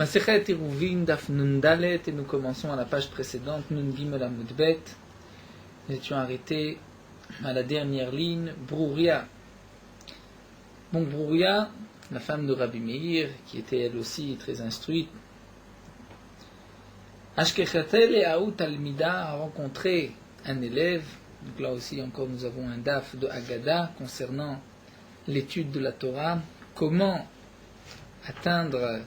Masechet Eruvin Daf Nun Dalet, et nous commençons à la page précédente, Nun Gimel Amud Bet. Nous étions arrêtés à la dernière ligne, Brouria. Donc Brouria, la femme de Rabbi Meir, qui était elle aussi très instruite, Ashkechatel et Aout Almida a rencontré un élève. Donc là aussi encore nous avons un daf de Haggadah concernant l'étude de la Torah. Comment atteindre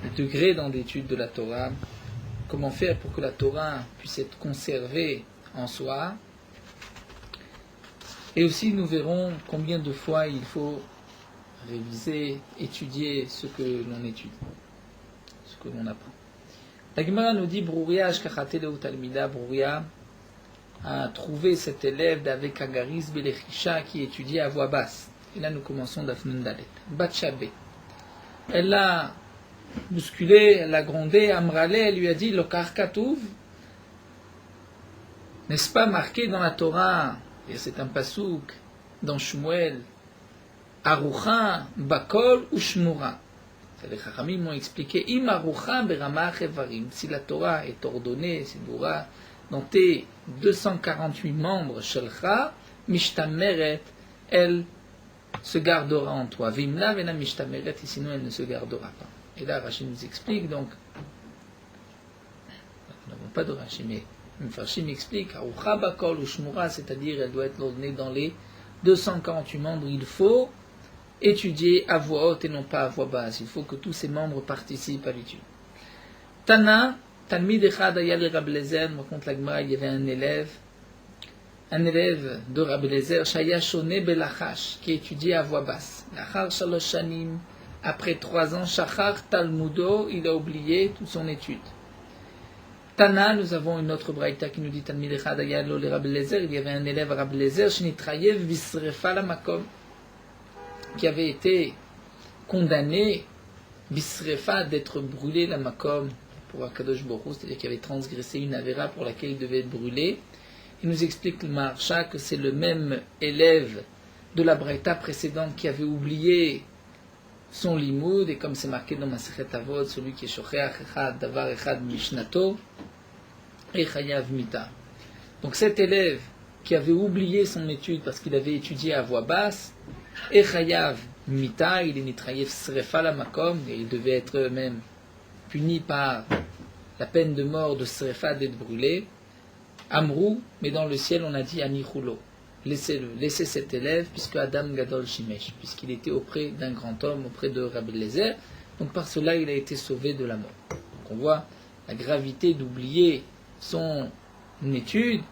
le degré dans l'étude de la Torah, comment faire pour que la Torah puisse être conservée en soi. Et aussi nous verrons combien de fois il faut réviser, étudier ce que l'on étudie, ce que l'on apprend. La Gemara nous dit Brouria Ashkachatele ou Talmida. Brouria a trouvé cet élève d'avec Agaris Belechisha qui étudiait à voix basse. Et là nous commençons d'Afnun Dalet. Batchabé. Elle l'a bousculé, elle l'a grondé, Amrale, elle lui a dit Lokar Katouv. N'est-ce pas marqué dans la Torah, et c'est un pasouk dans Shmuel, Arucha, Bakol ou Shmura. Les Chachamim m'ont expliqué Im Arucha Berama Chevarim. Si la Torah est ordonnée, c'est Torah, dans tes 248 membres, Shelcha, Mishtameret, elle se gardera en toi. Vimla Vena Mishtameret, et sinon elle ne se gardera pas. Et là, Rashi nous explique, donc, nous n'avons pas de Rashi, mais Rashi m'explique, Arucha Bakol ou Shmura, c'est-à-dire elle doit être ordonnée dans les 248 membres, il faut étudier à voix haute et non pas à voix basse. Il faut que tous ces membres participent à l'étude. Tana, Talmid Echad Ayal Rabbi Eliezer, me raconte la Gemara, il y avait un élève de Rabbi Eliezer, Shaya Shone Belachash, qui étudiait à voix basse. Lachar Shalosh Shanim, après 3 ans, Shachar Talmudo, il a oublié toute son étude. Tana, nous avons une autre braïta qui nous dit Talmid Echad Ayal Rabbi Eliezer, il y avait un élève Rabbi Eliezer, Shnitrayev Visrefa la Makom, qui avait été condamné, Bisrefa, d'être brûlé la Makom pour Akadosh Baruch Hu, c'est-à-dire qu'il avait transgressé une avéra pour laquelle il devait être brûlé. Il nous explique le Maharsha que c'est le même élève de la Braïta précédente qui avait oublié son limoud, et comme c'est marqué dans Masechet Avot, celui qui est Shocheach Echad, Davar Echad Mishnato, et Chayav Mita. Donc cet élève qui avait oublié son étude parce qu'il avait étudié à voix basse, et Chayav Mita, il est nitrayev Srefa la Makom, et il devait être même puni par la peine de mort de Srefa d'être brûlé. Amrou, mais dans le ciel on a dit Anichulo. Laissez-le, laissez cet élève, puisque Adam Gadol Shimesh, puisqu'il était auprès d'un grand homme, auprès de Rabbi Eliezer, donc par cela il a été sauvé de la mort. Donc on voit la gravité d'oublier son étude.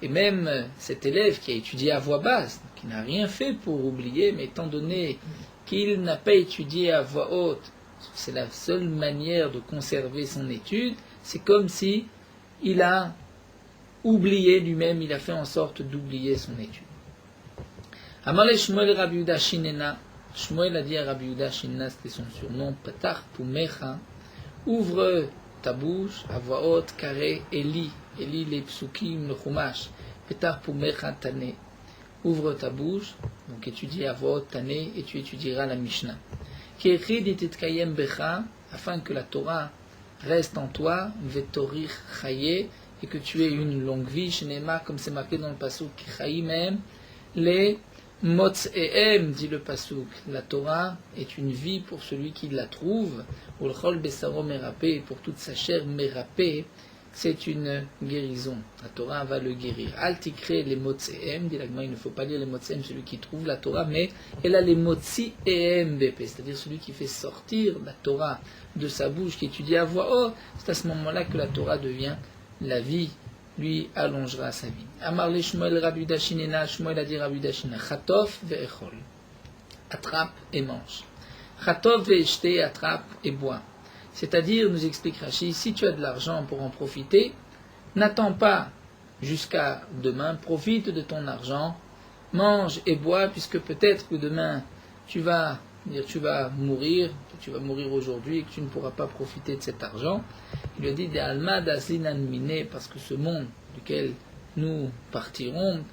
Et même cet élève qui a étudié à voix basse, qui n'a rien fait pour oublier, mais étant donné qu'il n'a pas étudié à voix haute, c'est la seule manière de conserver son étude, c'est comme si il a oublié lui-même, il a fait en sorte d'oublier son étude. Amale Shmuel Rabbi Yehuda Shinena, Shmuel a dit à Rabbi Yehuda Shinena, c'était son surnom, Patar Pumecha, ouvre ta bouche à voix haute, carré, et lis les psukim, le chumash, petar pumecha tane. Ouvre ta bouche, donc étudie à voix haute tane, et tu étudieras la Mishnah. Ki echid itetkayem becha, afin que la Torah reste en toi, vetorich chaye, et que tu aies une longue vie, shenema, comme c'est marqué dans le pasuk, chayim les motz'ehem, dit le pasuk. La Torah est une vie pour celui qui la trouve, ou le chol besaro merapé, pour toute sa chair merapé, c'est une guérison. La Torah va le guérir. Al tikre les motsehem, dit l'agma, il ne faut pas lire les motsehem, celui qui trouve la Torah, mais elle a les motsi-ehem bp, c'est-à-dire celui qui fait sortir la Torah de sa bouche, qui étudie à voix haute. C'est à ce moment-là que la Torah devient la vie, lui allongera sa vie. Amar le Shmuel Rabbi Yehuda Shinena, Shmuel a dit Rabbi Yehuda Shinena, Chatof ve'echol, attrape et mange. Chatof ve'eshte, attrape et bois. C'est-à-dire, nous explique Rashi, si tu as de l'argent pour en profiter, n'attends pas jusqu'à demain, profite de ton argent, mange et bois, puisque peut-être que demain tu vas mourir, que tu vas mourir aujourd'hui et que tu ne pourras pas profiter de cet argent. Il lui a dit, parce que ce monde duquel nous partirons,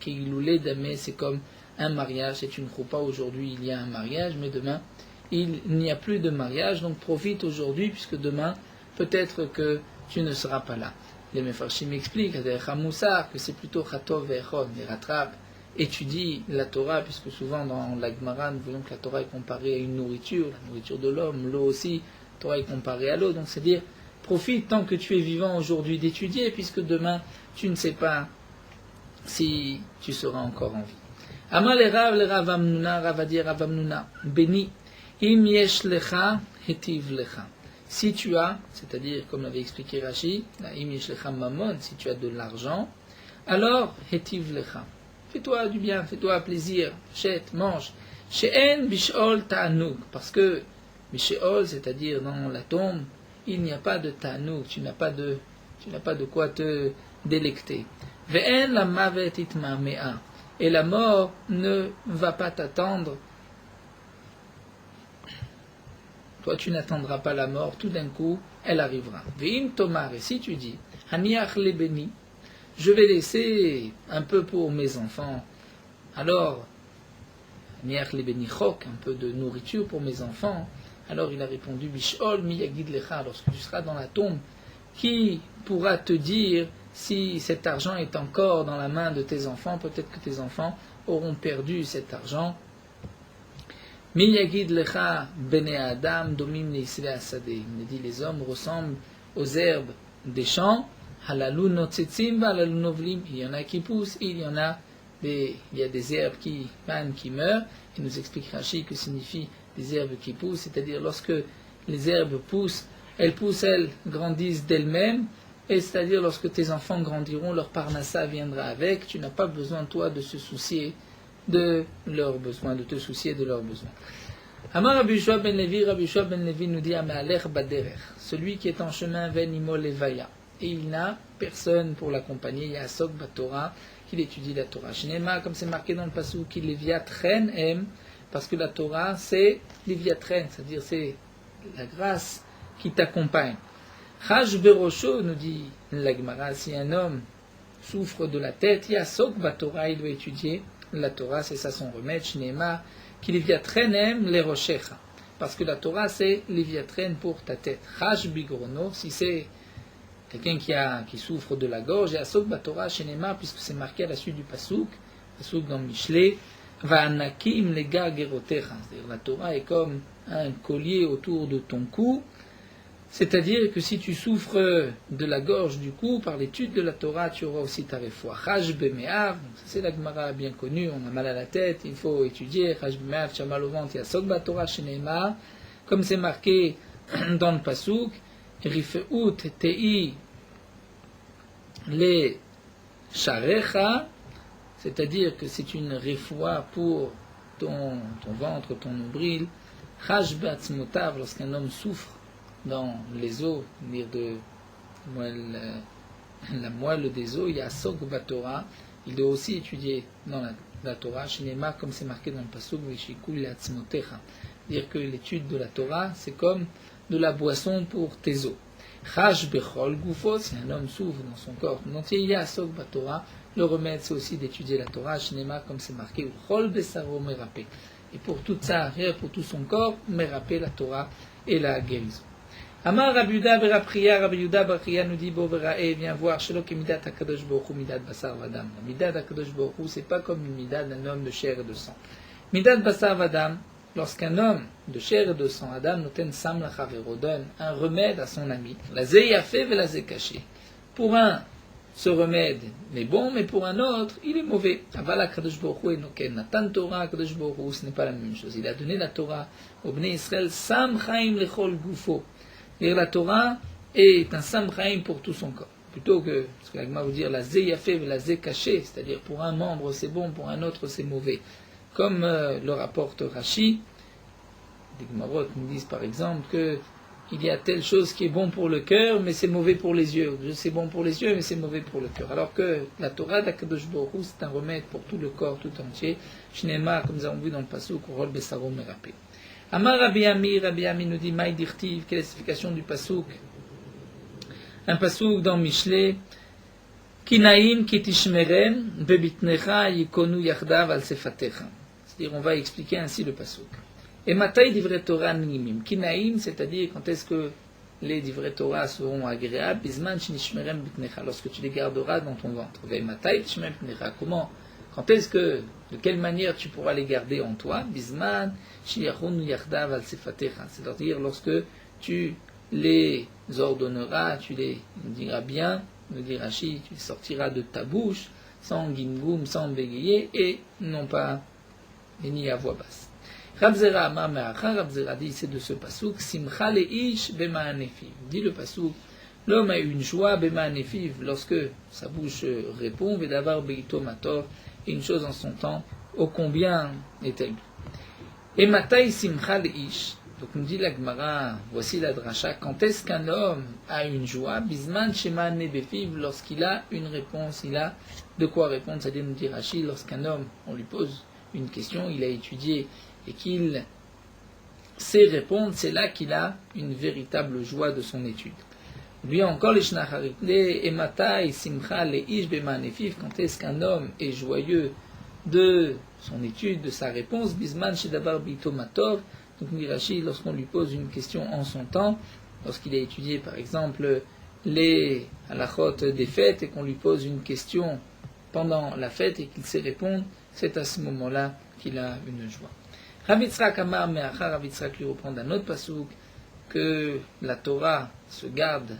c'est comme un mariage, c'est une choupa, aujourd'hui il y a un mariage, mais demain il n'y a plus de mariage, donc profite aujourd'hui, puisque demain, peut-être que tu ne seras pas là. Les Mefarshim m'expliquent, que c'est plutôt Chatov Vechon, les rattrape, étudie la Torah, puisque souvent dans la Gemara, nous voyons que la Torah est comparée à une nourriture, la nourriture de l'homme, l'eau aussi, la Torah est comparée à l'eau, donc c'est dire, profite tant que tu es vivant aujourd'hui d'étudier, puisque demain, tu ne sais pas si tu seras encore en vie. Amal le Rav Amnuna, Rav va dire Rav Amnuna, béni, im yesh lecha, hetiv lecha. Si tu as, c'est-à-dire, comme l'avait expliqué Rashi, im yesh lecha mamon, si tu as de l'argent, alors hetiv lecha. Fais-toi du bien, fais-toi plaisir, achète, mange. She'en bishol ta'anoug, parce que bishol, c'est-à-dire dans la tombe, il n'y a pas de ta'anoug, tu n'as pas de quoi te délecter. Ve'en la mavet itma'mea, et la mort ne va pas t'attendre. Toi, tu n'attendras pas la mort, tout d'un coup, elle arrivera. Ve'im tomar, et si tu dis, haniach le béni, je vais laisser un peu pour mes enfants. Alors, haniach le béni chok, un peu de nourriture pour mes enfants. Alors il a répondu, bishol miyagid lecha, lorsque tu seras dans la tombe, qui pourra te dire si cet argent est encore dans la main de tes enfants? Peut-être que tes enfants auront perdu cet argent. Miyagid lecha bene adam domim neisve asade. Il dit, les hommes ressemblent aux herbes des champs. Halalou notzetzim halalou novlim. Il y en a qui poussent, il y a des herbes qui meurent. Il nous explique Rashi que signifie des herbes qui poussent, c'est-à-dire lorsque les herbes poussent, elles grandissent d'elles-mêmes, et c'est-à-dire lorsque tes enfants grandiront, leur parnassa viendra avec, tu n'as pas besoin toi de se soucier de leurs besoins, de te soucier de leurs besoins. Amar Rabbi Yoshua ben Levi nous dit Amalech baderech, celui qui est en chemin venimo levaya, et il n'a personne pour l'accompagner, Yasok batora, qu'il étudie la Torah. Shnema, comme c'est marqué dans le passage, qu'il leviatren aime, parce que la Torah, c'est Léviatren, c'est-à-dire c'est la grâce qui t'accompagne. Chaj berosho, nous dit la Gemara, si un homme souffre de la tête, Yasok Torah, il doit étudier la Torah, c'est ça son remède, Shnema, qui Léviatren aime les rochecha, parce que la Torah, c'est Léviatren pour ta tête. Chaj bigrono, si c'est quelqu'un qui souffre de la gorge, Yasok Torah, Shnema, puisque c'est marqué à la suite du Pasuk dans Mishlé, Va'anakim lega gerotecha, c'est-à-dire la Torah est comme un collier autour de ton cou, c'est-à-dire que si tu souffres de la gorge du cou, par l'étude de la Torah, tu auras aussi ta réfoua. Chaj beme'av, c'est la Gemara bien connue, on a mal à la tête, il faut étudier, Chaj beme'av, tu as mal au ventre, Yasok Torah sheneima, comme c'est marqué dans le Pasuk, Rifeut tei le sharecha, c'est-à-dire que c'est une réfoua pour ton ventre, ton nombril. Chaj be'atzmotav, lorsqu'un homme souffre dans les os, c'est-à-dire la moelle des os, il y a Sok Torah, il doit aussi étudier dans la Torah, Shinema, comme c'est marqué dans le Pasuk, Veshikul atzmotecha, dire que l'étude de la Torah, c'est comme de la boisson pour tes os. Chaj bechol gufo, si un homme souffre dans son corps entier, il y a Sok Torah. Le remède, c'est aussi d'étudier la Torah, Shnema, comme c'est marqué, Chol Besaro Merapé. Et pour toute sa arrière, pour tout son corps, Merapé, la Torah et la guérison. Amar Rabbi Yuda Barapriya nous dit, Boverae, viens voir, Shelok et Midat Akadosh Baruch Hu, Midat Basar Vadam. La Midat Akadosh Baruch Hu, c'est pas comme une Midat d'un homme de chair et de sang. Midat Basar Vadam, lorsqu'un homme de chair et de sang, Adam, noten Sam Lachavero, donne un remède à son ami, la Zeyafé ve la Zekaché. Pour un, ce remède est bon, mais pour un autre, il est mauvais. Avala Kadosh Baruch Hu enoken Natan Torah Kadosh Baruch Hu, ce n'est pas la même chose. Il a donné la Torah au Bnei Israël, Sam Chaim lechol gufo. Et la Torah est un Sam Chaim pour tout son corps. Plutôt que, ce que l'Agma veut dire, la Zé Yafé, la Zé Caché, c'est-à-dire pour un membre c'est bon, pour un autre c'est mauvais. Comme le rapporte Rashi, des Gemarot nous disent par exemple que il y a telle chose qui est bon pour le cœur, mais c'est mauvais pour les yeux. C'est bon pour les yeux, mais c'est mauvais pour le cœur. Alors que la Torah d'Akadosh Baruch Hu, c'est un remède pour tout le corps tout entier. Shnema, comme nous avons vu dans le Pasuk, Rol Besaro Merapé. Amar Rabbi Ami nous dit, Maï Dirtiv, quelle est l'explication du Pasuk? Un Pasuk dans Mishlé, Kinaim kitishmeren, bebitnecha yikonu yachdav al sefatecha. C'est-à-dire, on va expliquer ainsi le Pasuk. Et Matai divrei Torah nimim. Kinaim, c'est-à-dire quand est-ce que les divrei Torah seront agréables, Bisman shenishmerem b'pnecha, lorsque tu les garderas dans ton ventre. Vei Matai tishmerem b'pnecha. Comment? Quand est-ce que, de quelle manière tu pourras les garder en toi? Bisman sheyachonu yardav al sefatecha. C'est-à-dire lorsque tu les ordonneras, tu les diras bien, nous dit Rashi, tu les sortiras de ta bouche, sans gimgoum, sans bégayer, et non pas ni à voix basse. Rav Zera amar me'achar, Rav Zera dit, c'est de ce pasouk, simcha leish bema'anefiv. Dit le pasouk, l'homme a une joie bema'anefiv lorsque sa bouche répond, vedavar beito mator, et une chose en son temps, ô combien est-elle? Et matai simcha leish. Donc nous dit la Gemara, voici la dracha, quand est-ce qu'un homme a une joie? Bisman shema nebefiv, lorsqu'il a une réponse, il a de quoi répondre, c'est-à-dire nous dit Rashi, lorsqu'un homme, on lui pose une question, il a étudié et qu'il sait répondre, c'est là qu'il a une véritable joie de son étude. Lui encore, les shnacharikle, ematai simcha leish bemanefiv, quand est-ce qu'un homme est joyeux de son étude, de sa réponse? Bisman shedavar bito matov. Donc Mirachi, lorsqu'on lui pose une question en son temps, lorsqu'il a étudié par exemple les halachot des fêtes et qu'on lui pose une question pendant la fête et qu'il sait répondre, c'est à ce moment-là qu'il a une joie. Rav Yitzhak amar me'achar, Rav Yitzhak lui reprend d'un autre pasouk que la Torah se garde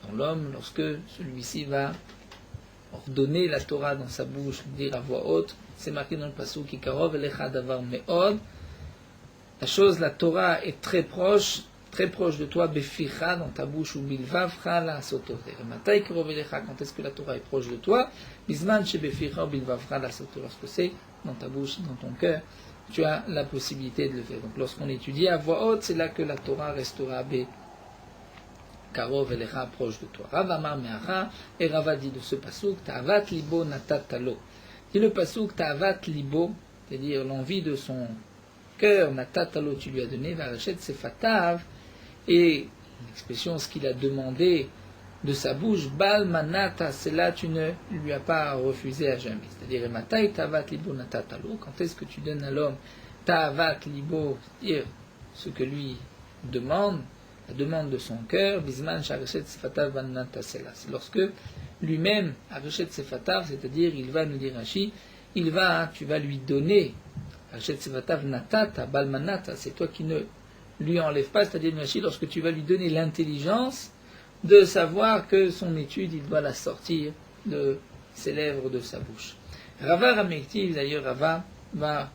dans l'homme lorsque celui-ci va ordonner la Torah dans sa bouche, dire à voix haute. C'est marqué dans le pasouk Ikarov elecha davar me'od. La chose, la Torah est très proche de toi, beficha, dans ta bouche, ou bilvavcha la sototer. Matai kirovelecha, quand est-ce que la Torah est proche de toi? Bisman she beficha ou bilvavcha la sototer. Lorsque c'est dans ta bouche, dans ton cœur, tu as la possibilité de le faire. Donc lorsqu'on étudie à voix haute, c'est là que la Torah restera karov elecha, proche de toi. Rav amar me'acha, et Rava dit de ce pasouk, ta'avat libo natatalo. Dit le pasouk, ta'avat libo, c'est-à-dire l'envie de son cœur, natatalo, tu lui as donné, varachet sefatav, et l'expression, ce qu'il a demandé de sa bouche, bal manata, c'est là tu ne lui as pas refusé à jamais. C'est-à-dire, matai tavat libo natatalo, quand est-ce que tu donnes à l'homme tavat libo, c'est-à-dire ce que lui demande, la demande de son cœur, bisman charachet sefatav manata, c'est là. C'est lorsque lui-même, arachet sefatav, c'est-à-dire, il va nous dire Rashi, tu vas lui donner. C'est toi qui ne lui enlève pas, c'est-à-dire lorsque tu vas lui donner l'intelligence de savoir que son étude, il doit la sortir de ses lèvres, de sa bouche. Rava Ramektiv, d'ailleurs Rava va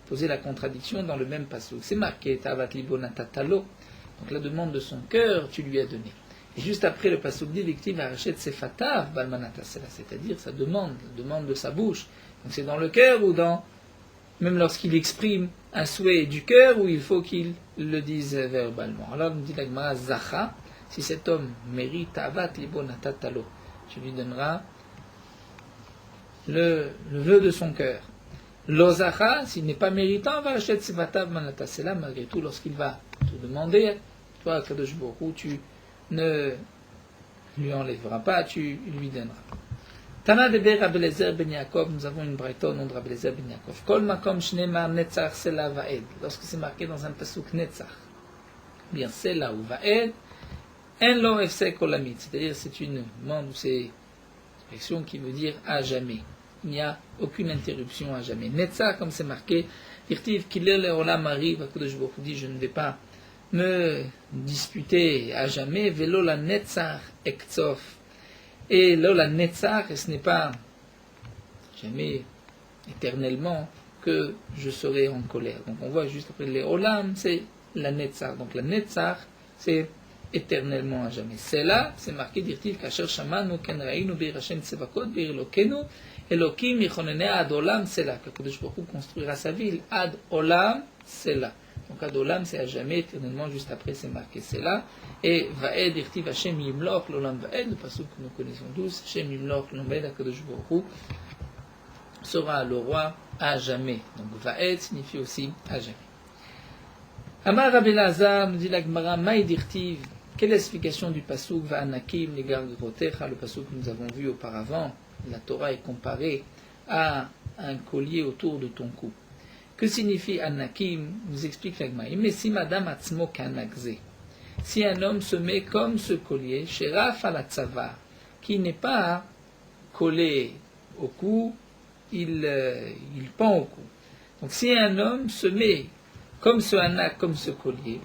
poser la contradiction dans le même passage. C'est marqué Tavat libo natatalo, donc la demande de son cœur, tu lui as donné. Et juste après le passage dit victime arachet sefatav balmanata, c'est-à-dire sa demande, la demande de sa bouche. Donc c'est dans le cœur ou dans même lorsqu'il exprime un souhait du cœur, où il faut qu'il le dise verbalement. Alors, nous dit la Gemara, Zacha, si cet homme mérite Avat libo natatalo, tu lui donneras le vœu de son cœur. L'Ozacha, s'il n'est pas méritant, va acheter Sivatav manata. C'est là, malgré tout, lorsqu'il va te demander, toi, Kadosh Baruch Hu, tu ne lui enlèveras pas, tu lui donneras. Tana de Ber Rabbi Eliezer ben Yaakov, nous avons une braïta au nom de Rabbi Eliezer ben Yaakov. Kol makom shneimar netzach sela va'ed. Lorsque c'est marqué dans un pasuk netzach, bien sela ou va'ed, en lo efsek olamit. C'est-à-dire c'est une demande, c'est une expression qui veut dire à jamais. Il n'y a aucune interruption à jamais. Netzach, comme c'est marqué, irtiv kiler le olam arrive, Akadosh Baruch Hu dit, je ne vais pas me disputer à jamais. Velo la netzach ektsof. Et là, la netzach, ce n'est pas jamais éternellement que je serai en colère. Donc on voit juste après les olam, c'est la netzach. Donc la netzach, c'est éternellement à jamais. C'est là, c'est marqué, dirtiv, kasher shamanu ken rainu be'ir Hashem tsevakot be'ir Elokenu, Elokim yichonene ad olam, c'est là. Qu'Akadosh Baruch Hu construira sa ville. Ad olam, c'est là. Donc ad olam, c'est à jamais, éternellement, juste après, c'est marqué, c'est là. Et Vaed, irtiv Hashem yimloch, l'olam Vaed, le passage que nous connaissons tous, Hashem yimloch, l'olam Vaed, Akadosh Baruch Hu sera le roi à jamais. Donc Vaed signifie aussi à jamais. Amar Rabbi Elazar, nous dit la Gemara, Maïd irtiv, quelle est l'explication du pasuk Va'anakim, les gargrotecha, le pasuk que nous avons vu auparavant? La Torah est comparée à un collier autour de ton cou. Que signifie Anakim? Nous explique l'Agmaïm. Mais si Madame Atzmo Kanakze, si un homme se met comme ce collier, chez Rafalatzava, qui n'est pas collé au cou, il pend au cou. Donc si un homme se met comme ce anak, comme ce collier,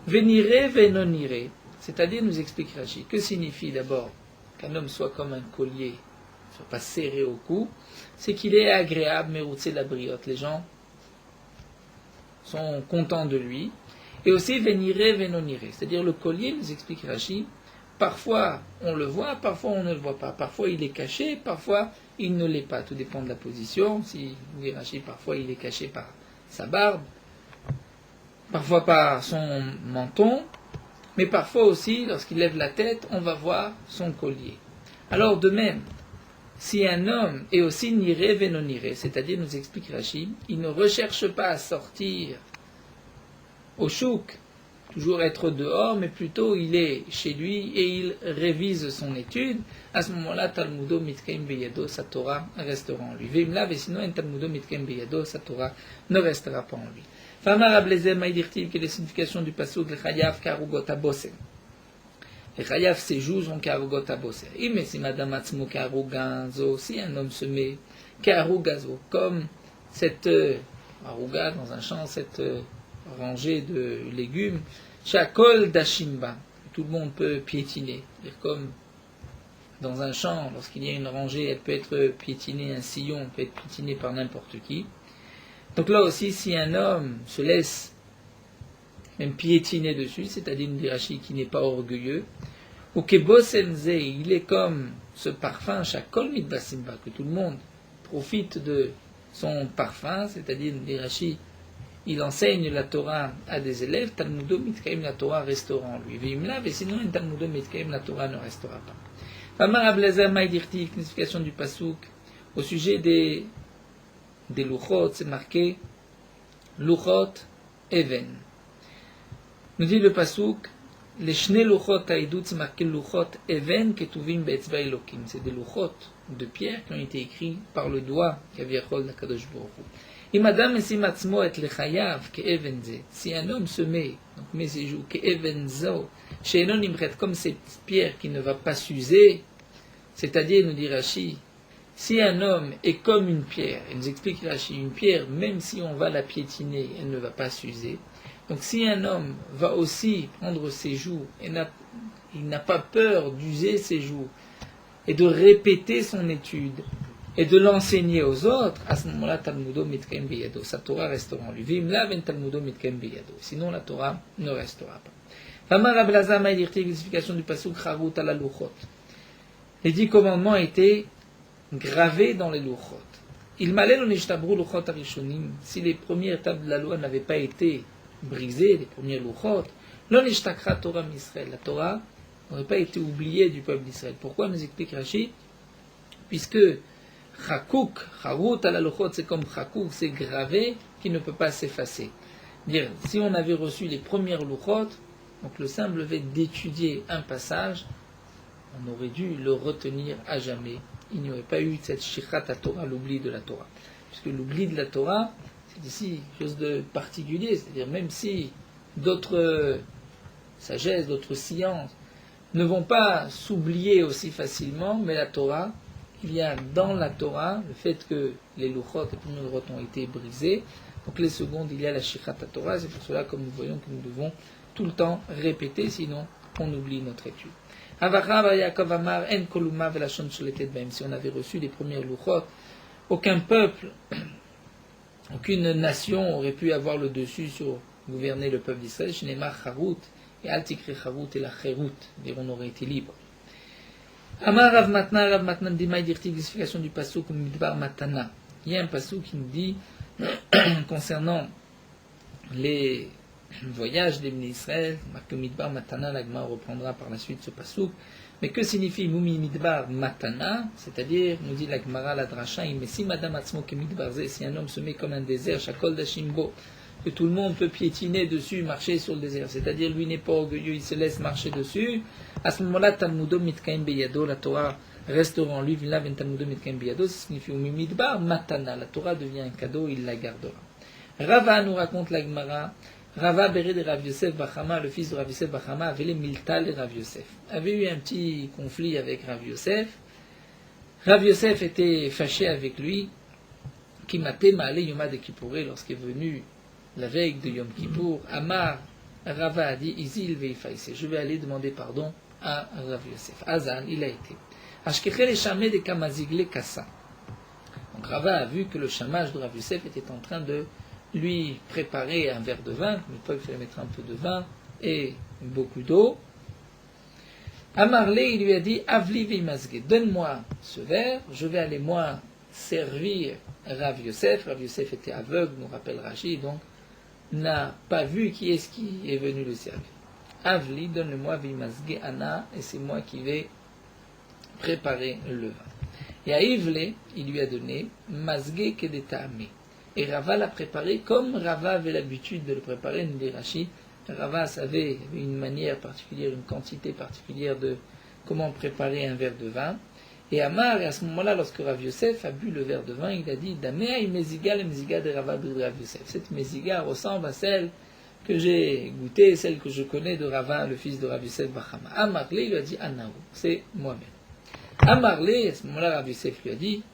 venire, venonire, c'est-à-dire nous explique Rashi, que signifie d'abord qu'un homme soit comme un collier, ne soit pas serré au cou, c'est qu'il est agréable, mais routser la briotte, les gens sont contents de lui. Et aussi venire, venonire, c'est-à-dire le collier, nous explique Rashi, parfois on le voit, parfois on ne le voit pas, parfois il est caché, parfois il ne l'est pas, tout dépend de la position. Si dit Rashi, parfois il est caché par sa barbe, parfois par son menton, mais parfois aussi, lorsqu'il lève la tête, on va voir son collier. Alors de même, si un homme est aussi niré venoniré, c'est-à-dire, nous explique Rashi, il ne recherche pas à sortir au chouk, toujours être dehors, mais plutôt il est chez lui et il révise son étude, à ce moment-là, Talmudo mitkaim beyado, sa Torah restera en lui. Vimla, sinon, un Talmudo mitkaim beyado, sa Torah ne restera pas en lui. Famar Ablezer Maïdirtiv, quelle est la signification du pasuk, le chayav karugot abosem. Le chayav, ses joues sont karugot abosem. Mais si madame atzmo karugazo, si un homme se met karugazo, comme cette aruga dans un champ, cette rangée de légumes, Shakol Dashimba, tout le monde peut piétiner. C'est-à-dire comme dans un champ, lorsqu'il y a une rangée, elle peut être piétinée, un sillon peut être piétiné par n'importe qui. Donc là aussi, si un homme se laisse même piétiner dessus, c'est-à-dire une dirachi qui n'est pas orgueilleux, ou Kebosenze, il est comme ce parfum, Shakol Mitbasimba, que tout le monde profite de son parfum, c'est-à-dire une dirachi, il enseigne la Torah à des élèves, Talmudo Mitkaim, la Torah restera en lui. Vimla, et sinon, un Talmudo Mitkaim, la Torah ne restera pas. Famar Ablezer Maïdirti, signification du Pasuk, au sujet des Luchot, c'est marqué Luchot Even. Nous dit le Pasuk, les Shne Luchot Haïdout, c'est marqué Luchot Even, Ketuvim Be'etzva Elokim. C'est des Luchot de pierre qui ont été écrits par le doigt Kaviachol d'Akadosh Baruch Hu. Et madame, et si matzmo et le chayav, que evenze, si un homme se met, donc met ses joues, que evenzo, chez un homme, comme cette pierre qui ne va pas s'user, c'est-à-dire, nous dit Rashi, si un homme est comme une pierre, il nous explique Rashi, une pierre, même si on va la piétiner, elle ne va pas s'user. Donc si un homme va aussi prendre ses joues, et il n'a pas peur d'user ses joues, et de répéter son étude, et de l'enseigner aux autres, à ce moment-là, Talmudo mitkaim beyado, sa Torah restera en lui. Vimla ven Talmudo mitkaim beyado, sinon la Torah ne restera pas. Famar Ablaza Maïdirti, l'explication du pasuk Charut ala Luchot. Les 10 commandements étaient gravés dans les Luchot. Il m'allait l'onishtabru Luchot arishonim, si les premières tables de la loi n'avaient pas été brisées, les premiers Luchot, l'onishtakra Torah Misraël, la Torah n'aurait pas été oubliée du peuple d'Israël. Pourquoi, nous explique Rashi? Puisque Chakouk, Charut ala Luchot, c'est comme Chakouk, c'est gravé, qui ne peut pas s'effacer. Dire, si on avait reçu les premières Luchot, donc le simple fait d'étudier un passage, on aurait dû le retenir à jamais. Il n'y aurait pas eu cette Shichat Torah, l'oubli de la Torah. Puisque l'oubli de la Torah, c'est ici quelque chose de particulier, c'est-à-dire même si d'autres sagesses, d'autres sciences ne vont pas s'oublier aussi facilement, mais la Torah, il y a dans la Torah le fait que les Luchot, les premiers Luchot ont été brisés, donc les secondes, il y a la Shichat Torah, c'est pour cela que nous voyons que nous devons tout le temps répéter, sinon on oublie notre étude. Si on avait reçu les premiers Luchot, aucun peuple, aucune nation aurait pu avoir le dessus sur gouverner le peuple d'Israël. Shneimar Charut et Altikri Charut et la Cherut, on aurait été libre. Amar Rav Matnan dit Maïdirti, l'explication du pasuk comme Midbar Matana. Il y a un pasuk qui nous dit concernant les voyages des Bnei Israël, marqué Midbar Matana, la Gemara reprendra par la suite ce pasuk. Mais que signifie Mumi Midbar Matana? C'est-à-dire, nous dit la Gemara, la Dracha, mais si Madame Atzmo ke Midbar Zeh, si un homme se met comme un désert, Shakol Dashimbo, que tout le monde peut piétiner dessus, marcher sur le désert, c'est-à-dire lui n'est pas orgueilleux, il se laisse marcher dessus, à ce moment-là, Talmudo Mitkaim Beyado, la Torah restera en lui, Talmudo Mitkaim Beyado, ça signifie Mumi Midbar Matana, la Torah devient un cadeau, il la gardera. Rava nous raconte la Gemara. Rava Béré de Rav Yosef Bachama, le fils de Rav Yosef Bachama, avait les Miltal et Rav Yosef. Avait eu un petit conflit avec Rav Yosef. Rav Yosef était fâché avec lui. Kimate Maale Yoma de Kippouré, lorsqu'il est venu la veille de Yom Kippour, Amar Rava a dit Izil Veifaïse, je vais aller demander pardon à Rav Yosef. Azan, il a été. Ashkechel Echamé de Kamazigle Kassa. Donc Rava a vu que le chamage de Rav Yosef était en train de lui préparer un verre de vin, comme il fallait mettre un peu de vin et beaucoup d'eau. Amarle, il lui a dit Avli Veimazge, donne-moi ce verre, je vais aller moi servir Rav Yosef. Rav Yosef était aveugle, nous rappelle Rashi, donc n'a pas vu qui est-ce qui est venu le servir. Avli, donne-moi Veimazge Anna, et c'est moi qui vais préparer le vin. Et à Ivle, il lui a donné Mazge Kedetame. Et Rava l'a préparé comme Rava avait l'habitude de le préparer, nous dit Rashi. Rava avait une manière particulière, une quantité particulière de comment préparer un verre de vin. Et Amar, et à ce moment-là, lorsque Rav Yosef a bu le verre de vin, il a dit Damea meziga le meziga de Rava de Rav Yosef. Cette meziga ressemble à celle que j'ai goûtée, celle que je connais de Rava, le fils de Rav Yosef Bachama. Amarle, il lui a dit Anaou, c'est moi-même. Amarle, à ce moment-là, Rav Yosef lui a dit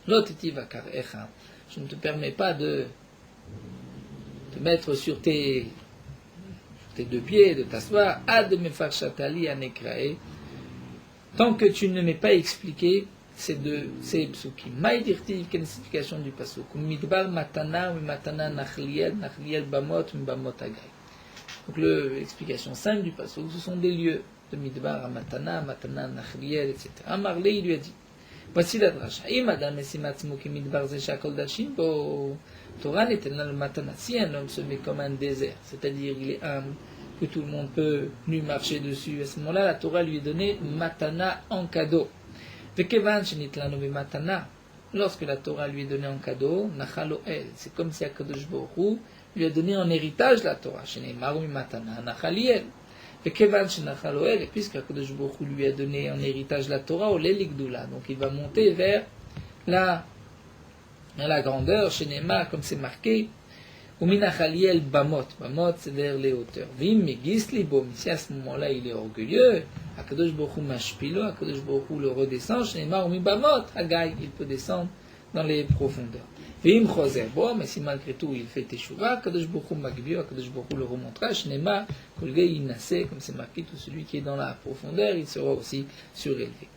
Loteti vakar echa. Je ne te permets pas de te mettre sur tes deux pieds, de t'asseoir, ad mefarshatali anekrae, tant que tu ne m'as pas expliqué ces psukim. Maïdirtiv, quelle est la signification du pasuk? Midbar matana ou matana nachliel bamot bamot agay. Donc l'explication simple du pasuk, ce sont des lieux de Midbar à matana nachliel, etc. Amarle, il lui a dit voici la dracha. Si un homme se met comme un désert, c'est-à-dire il est humble, que tout le monde peut lui marcher dessus, à ce moment-là, la Torah lui est donnée matana en cadeau. Lorsque la Torah lui est donnée en cadeau, c'est comme si Akadosh Baruch Hu lui a donné en héritage la Torah. Et puisque Akadosh Baruch Hu lui a donné en héritage la Torah, donc il va monter vers la grandeur, chez Nema, comme c'est marqué, bamot, c'est vers les hauteurs. Si à ce moment-là il est orgueilleux, Akadosh Baruch Hu mashpilo, Akadosh Baruch Hu le redescend, chez Nema, bamot, Haggai, il peut descendre dans les profondeurs. Mais si malgré tout il fait teshuva, Kadosh Baruch Hu magbio, Kadosh Baruch Hu le remontera, Shnema, Kolgei Inase, comme c'est marqué, tout celui qui est dans la profondeur, il sera aussi surélevé.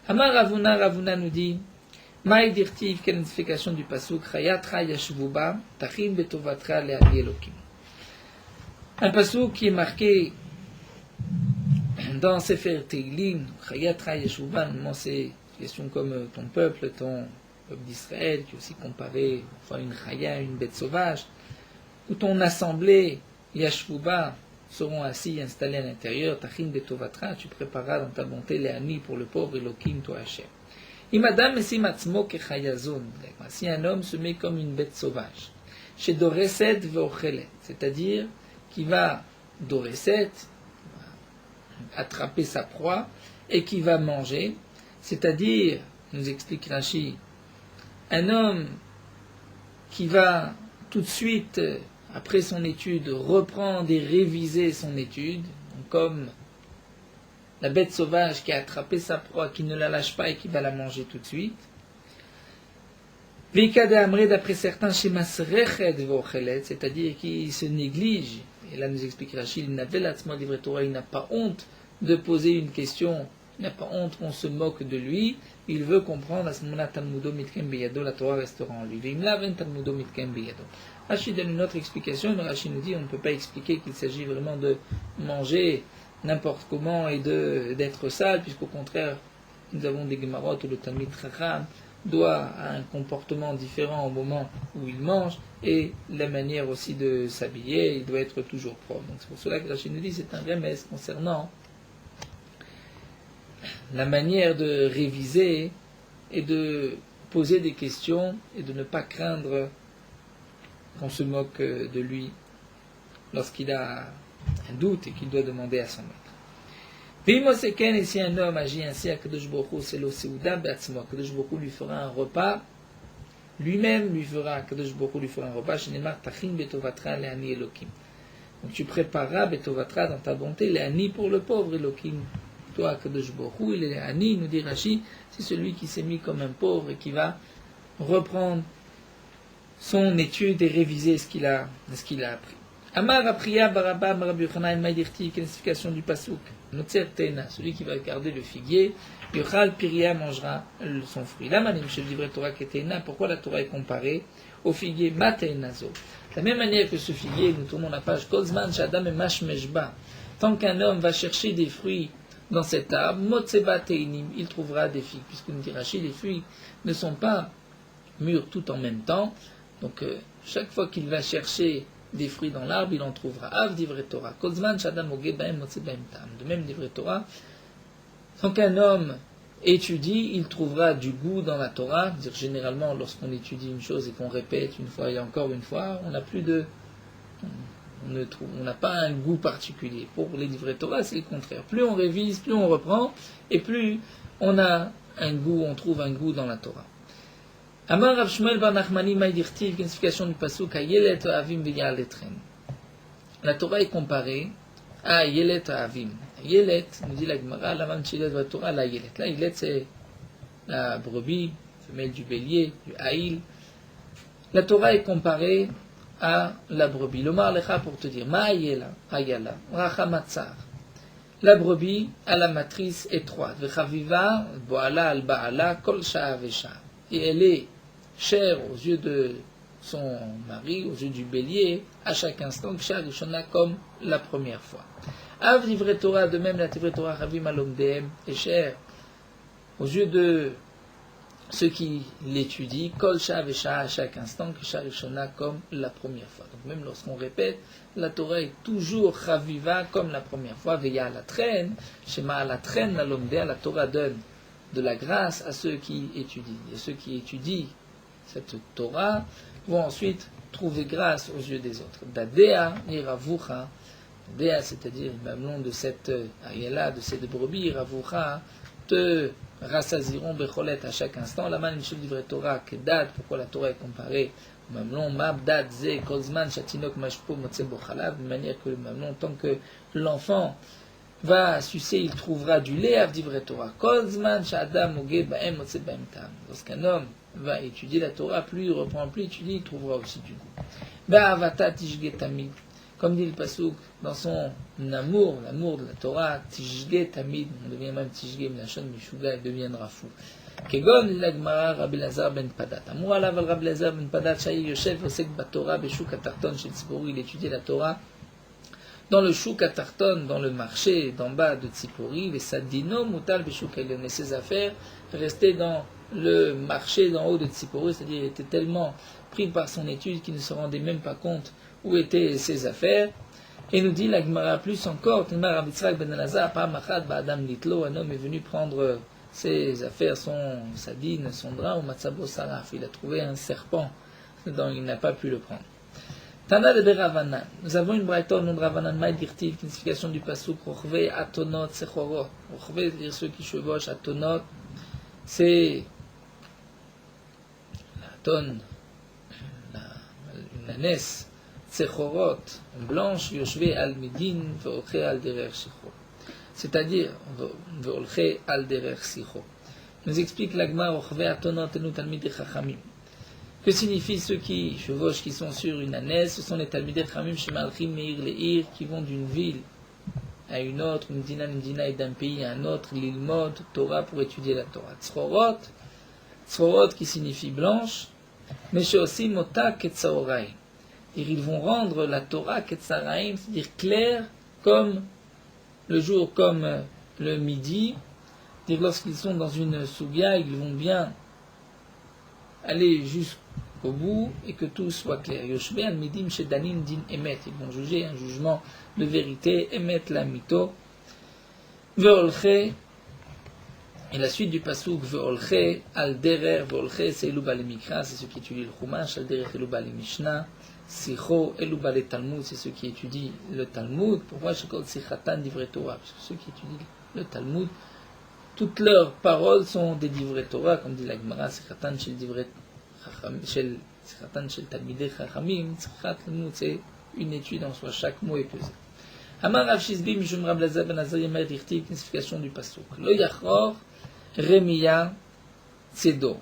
Amar Ravuna nous dit, Maï dirtiv, quelle identification du pasuk, Chayatra Yashvuba, Tachin Betovatra Le'ali Elokim. Un pasuk qui est marqué dans Sefer Teilim, Chayatra Yashvuba, c'est une question comme ton peuple d'Israël, qui est aussi comparé une chaya, une bête sauvage, où ton assemblée, Yashvuba, seront assis, installés à l'intérieur, Tachin Betovatra, tu prépareras dans ta bonté les amis pour le pauvre Elohim, toi Hachem. Imadam esim atzmo kechayazon, si un homme se met comme une bête sauvage, chez Doreset veochelet, c'est-à-dire qui va Doreset, attraper sa proie, et qui va manger, c'est-à-dire, nous explique Rashi, un homme qui va tout de suite, après son étude, reprendre et réviser son étude, comme la bête sauvage qui a attrapé sa proie, qui ne la lâche pas et qui va la manger tout de suite. D'après certains, c'est-à-dire qui se néglige, et là nous explique Rachid, il n'a pas honte de poser une question, il n'a pas honte qu'on se moque de lui, il veut comprendre à ce moment-là, Talmudo mitkem beyado, la Torah restera en lui. Rachid donne une autre explication, mais Rachid nous dit on ne peut pas expliquer qu'il s'agit vraiment de manger n'importe comment et d'être sale, puisqu'au contraire, nous avons des Gemarot où le Talmid Chacham doit avoir un comportement différent au moment où il mange, et la manière aussi de s'habiller, il doit être toujours propre. Donc c'est pour cela que Rachid nous dit c'est un remède concernant la manière de réviser et de poser des questions et de ne pas craindre qu'on se moque de lui lorsqu'il a un doute et qu'il doit demander à son maître. Vimoseken, et si un homme agit ainsi, Akadosh Baruch Hu, c'est l'Oseuda Beatzmo, Akadosh Baruch Hu lui fera un repas lui-même lui fera, Kadosh Baruch Hu lui fera un repas, Shenemar Tachin Betovatra Le'ani Elokim. Donc tu prépareras Betovatra dans ta bonté, Le'ani pour le pauvre Elokim. Toi, Kadosh Baruch Hu, Le'ani, nous dit Rashi, c'est celui qui s'est mis comme un pauvre et qui va reprendre son étude et réviser ce qu'il a appris. Amar Apriya Baraba Rabbi Yochanan Maïdirti, quelle explication du pasuk. Notzer Tena, celui qui va garder le figuier, Yochal Piria mangera son fruit. La manim chez le livre Torah Ketena, pourquoi la Torah est comparée au figuier Matenazo. De la même manière que ce figuier, nous tournons la page Kozman Shadam et Mashmeshba. Tant qu'un homme va chercher des fruits dans cet arbre, Motseba Teinim, il trouvera des figues, puisque nous dit Rashi, les fruits ne sont pas mûrs tout en même temps. Donc chaque fois qu'il va chercher des fruits dans l'arbre, il en trouvera. Av d'ivre Torah. Kozman Shadam Ogebaim Motsebaim Tam. De même d'ivre Torah, tant qu'un homme étudie, il trouvera du goût dans la Torah. Dire généralement, lorsqu'on étudie une chose et qu'on répète une fois et encore une fois, on n'a plus de, on n'a pas un goût particulier. Pour les livrets Torah, c'est le contraire. Plus on révise, plus on reprend, et plus on a un goût, on trouve un goût dans la Torah. Amar Rav Shmuel bar Nachmani Maïdirtiv, une explication du pasuk à Yelet Avim V'Yal Etren. La Torah est comparée à Yelet Avim. Yelet, nous dit la Gemara, la Manchilet va Torah, la Yelet. La Yelet, c'est la brebis, femelle du bélier, du haïl. La Torah est comparée à la brebis. L'Omar Lecha pour te dire, Ma'ayela, Ayala, Rachamatzar. La brebis a la matrice étroite. Vechaviva, Boala al Baala, Kol Sha'a Vesha. Et elle est chère aux yeux de son mari, aux yeux du bélier, à chaque instant, Ksha Rishona comme la première fois. Av d'ivre Torah, de même la d'ivre Torah, Ravim Alomdeem, est chère aux yeux de ceux qui l'étudient, Kol Sha'a Vesha, à chaque instant, Ksha Rishona comme la première fois. Donc même lorsqu'on répète, la Torah est toujours Chaviva comme la première fois, Veya à la traîne, Shema à la traîne, Alomdea, la Torah donne de la grâce à ceux qui étudient. Et ceux qui étudient cette Torah vont ensuite trouver grâce aux yeux des autres. Dadea iravucha, Dadea, c'est-à-dire le mamelon de cette ayala, de cette brebis, iravucha, te rassasiront becholet à chaque instant. La man michel livre Torah, kedad, pourquoi la Torah est comparée au mamelon, mabdad ze, kozman, shatinok, mashpo, motsebo chalav, de manière que le mamelon, tant que l'enfant va sucer, il trouvera du lait, avdivre Torah. Kozman shadam oge baem motse baem tam. Lorsqu'un homme va étudier la Torah, plus il reprend, plus il étudie, il trouvera aussi du goût. Ba'avata tishge tamid. Comme dit le pasuk, dans son amour, l'amour de la Torah, tishge tamid, on devient même tishge mlachon mishuga, il deviendra fou. Kegon l'agmara Rabbi Lazar ben Padat. Amour alav al Rabbi Lazar ben Padat, shayi yoshev osek batorah beshuk atarton shel tzipori, il étudiait la Torah dans le chouk à Tarton, dans le marché d'en bas de Tzipori, les sadino mutal beshuk elyon, et ses affaires restaient dans le marché d'en haut de Tzipori, c'est-à-dire il était tellement pris par son étude qu'il ne se rendait même pas compte où étaient ses affaires. Et nous dit la Gemara plus encore, Tilmar Rabbi Yitzhak ben Elazar, par Machat Ba'adam Litlo, un homme est venu prendre ses affaires, sa dîne, son drap, au Matzabo Saraf, il a trouvé un serpent, donc il n'a pas pu le prendre. Tana de Ravanan. Nous avons une braïta au nom de Ravanan Maïdirtiv, une signification du pasuk Rochve Atonot Sechorot. Rochve, c'est-à-dire ceux qui chevauchent Atonot, c'est la tonne, une ânesse, Sechorot, blanche, Yoshve al Midin, Veolche al Derer Sicho. C'est-à-dire, Veolche al Derer Sicho. Nous explique l'Agma Rochve Atonot et nous Talmid Chachamim. Que signifient ceux qui chevauchent, qui sont sur une ânesse? Ce sont les Talmidei Chachamim chez Malchim Meir Leir, qui vont d'une ville à une autre, une dina et d'un pays à un autre, l'ilmod, Torah, pour étudier la Torah. Tzrorot qui signifie blanche, mais chez aussi Mota Ketzaorai. Ils vont rendre la Torah Ketzaraim, c'est-à-dire claire comme le jour, comme le midi. C'est-à-dire lorsqu'ils sont dans une soubia, ils vont bien aller jusqu'au bout et que tout soit clair. Yoshbe al midim shedanim din emet. Ils vont juger un jugement de vérité. Emet la mito. Veolche. Et la suite du pasuk veolche al derer. Veolche c'est eluba le mikra, c'est ceux qui étudient le chumash. Al derer eluba le mishnah. Sicho eluba le talmud, c'est ceux qui étudient le talmud. Pourquoi shekol sichatan divrei Torah? Parce que ceux qui étudient le talmud, toutes leurs paroles sont des divrei Torah, comme dit la Gemara, sichatan shel divrei c'est une étude en soi, chaque mot est pesé. Amar Rav Shizbi Mishum Rav Lazar ben Azar Yemer Dirtiv, une signification du pasuk. Lo Yachor Remiya Tzedo.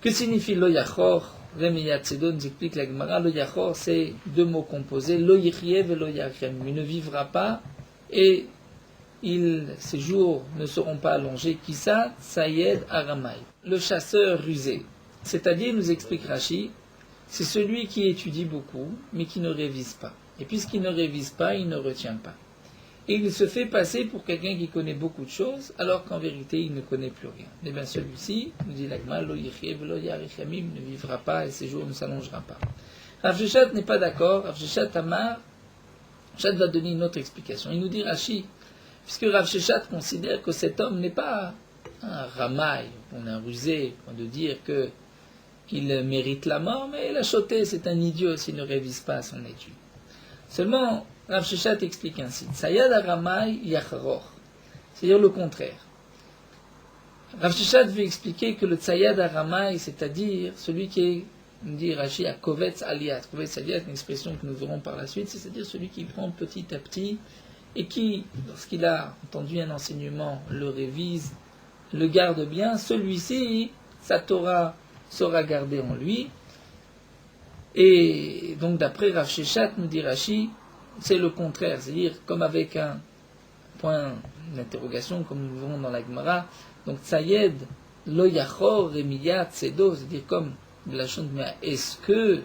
Que signifie Lo Yachor Remiya Tzedo? Nous explique la Gemara. Lo Yachor, c'est deux mots composés. Lo Yichyev et Lo Yachem. Il ne vivra pas et ses jours ne seront pas allongés. Qui ça? Sayed Aramai. Le chasseur rusé. C'est-à-dire, nous explique Rashi, c'est celui qui étudie beaucoup, mais qui ne révise pas. Et puisqu'il ne révise pas, il ne retient pas. Et il se fait passer pour quelqu'un qui connaît beaucoup de choses, alors qu'en vérité, il ne connaît plus rien. Et bien celui-ci, nous dit l'Agma, Lo Yichyev, Lo Yarichamim, ne vivra pas et ses jours ne s'allongera pas. Rav Sheshat n'est pas d'accord. Rav Sheshat Amar, Sheshat va donner une autre explication. Il nous dit Rashi, puisque Rav Sheshat considère que cet homme n'est pas un ramaille, un rusé, de dire qu'il mérite la mort, mais la chotée, c'est un idiot s'il ne révise pas son étude. Seulement, Rav Sheshat explique ainsi, Tsayad Aramai Yacharor, c'est-à-dire le contraire. Rav Sheshat veut expliquer que le Tsayad Aramai, c'est-à-dire celui qui est, nous dit Rashi, à Kovetz Aliyat. Kovetz Aliyat, une expression que nous verrons par la suite, c'est-à-dire celui qui prend petit à petit et qui, lorsqu'il a entendu un enseignement, le révise, le garde bien, celui-ci, sa Torah sera gardée en lui. Et donc d'après Rav Sheshat, nous dit Rashi, c'est le contraire, c'est-à-dire comme avec un point d'interrogation, comme nous le verrons dans la Gemara, donc Tsayed, Lo Yachor, Remiya, Tzedo, c'est-à-dire comme de la chose, mais est-ce que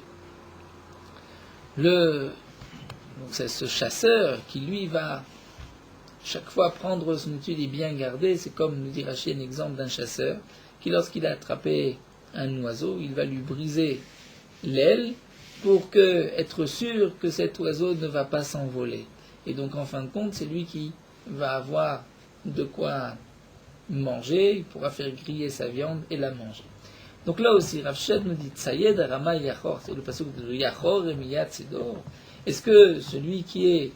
c'est ce chasseur qui lui va chaque fois prendre son étude et bien garder, c'est comme nous dit Rashi un exemple d'un chasseur qui lorsqu'il a attrapé un oiseau, il va lui briser l'aile pour être sûr que cet oiseau ne va pas s'envoler. Et donc en fin de compte, c'est lui qui va avoir de quoi manger, il pourra faire griller sa viande et la manger. Donc là aussi, Rav Sheshat nous dit Tsayed Arama Yachor, c'est le passage de Yachor et Miyat Tzedor. Est-ce que celui qui est